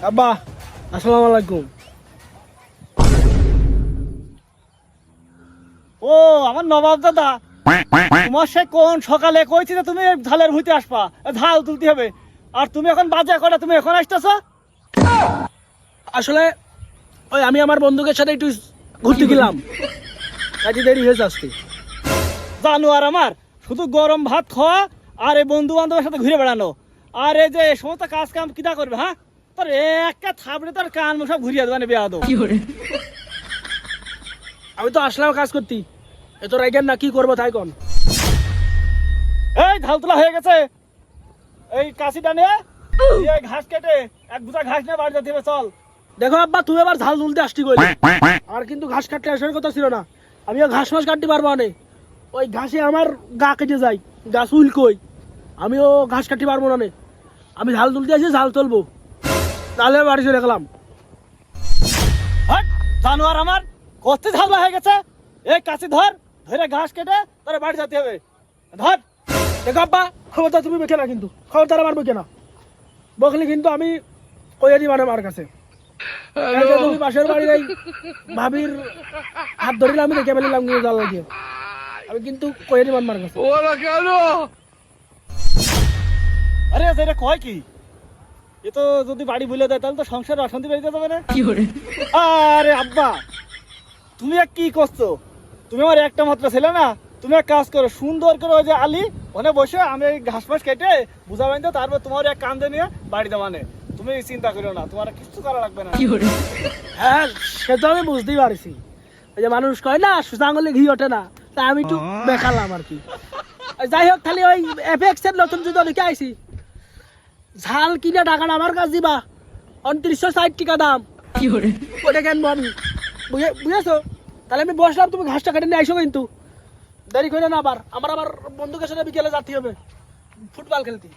আব্বা আসসালামু আলাইকুম। ও আমার নবাব দাদা, তোমার সে কোন সকালে কইছি যে তুমি ঝালের হইতে আসবা, ঝাল তুলতে হবে, আর তুমি এখন বাজে কটা, তুমি এখন আসতেছো? আসলে ওই আমি আমার বন্ধুদের সাথে একটু ঘুরতে গেলাম, কাজে দেরি হয়েছে আসতে। জানো আর আমার শুধু গরম ভাত খাওয়া আর এই বন্ধু বান্ধবের সাথে ঘুরে বেড়ানো, আর এই যে সমস্ত কাজ কাম কিটা করবে, হ্যাঁ তোর একটা থাপড়ে তোর কান সব ঘুরিয়ে দেবে না বেয়াদব। আমি তো আসলাম কাজ করতি, এত রাইগেন না, কি করবো তাই কোন। এই ঝাল তোলা হয়ে গেছে, এই কাশিটা নিয়ে এই ঘাস কেটে এক বুঝা ঘাস নিয়ে বাড়ি যেতে হবে, চল। দেখো আব্বা, তুমি আবার ঝাল তুলতে আসতি কই, আর কিন্তু ঘাস কাটতে আসার কথা ছিল না। আমিও ঘাস মাস কাটতে পারবো না, ওই ঘাসে আমার গা কেটে যায়, গাছ উইল কই, আমিও ঘাস কাটতে পারবো না। আমি ঝাল তুলতে আসি, ঝাল তুলবো, তাহলে বাড়ি চলে গেলাম। হট জানোয়ার আমার, কত ঝামেলা হয়ে গেছে। এই কাশি ধর, ধরে ঘাস কেটে তোর বাড়ি যেতে হবে, ধর। দেখো আব্বা, খবরদার তুমি বেঁকে না, কিন্তু খবরদার আমার বেঁকে না, বকলি কিন্তু আমি কইয়া দিই মানে আমার কাছে। এই যে তুমি পাশের বাড়ির এই ভাবির হাত ধরিলে আমি দেখে ফেলিলাম কিন্তু জাল লাগিয়ে, আমি কিন্তু কইয়া দিই আমার কাছে। আরে এটা কয় কি, এ তো যদি বাড়ি ভুলে দেয় তাহলে তো সংসারে অশান্তি বেরিয়ে যাবে না। আরে আব্বা, তুমি এক কি করছো, তুমি আমার একটা মাত্র ছেলে না, তুমি এক কাজ করো, সুন্দর করে ওই যে আলি ওখানে বসে আমি এই ঘাস ফাস কেটে বুঝা বাইন্দে, তারপর তোমার এক কান্দে নিয়ে বাড়ি দেওয়ানে, তুমি চিন্তা করো না, তোমার কিছু করা লাগবে না। হ্যাঁ সে তো আমি বুঝতেই পারছি, ওই যে মানুষ কয় না সুতা আঙুলে ঘি ওঠে না, তা আমি একটু দেখালাম আর কি। যাই হোক, খালি ওই এফএক্স এর নতুন জুতো লিখে আইছি, ঝাল কিনে টাকাটা আমার কাছে দিবা, 2960 টাকা দাম। ওটা কেন আমি বুঝেছো, তাহলে আমি বসলাম, তুমি ঘাসটা কেটে নিয়ে আইসো, কিন্তু দেরি করে না, আবার আমার বন্ধুকের সাথে বিকেলে যেতে হবে ফুটবল খেলতে।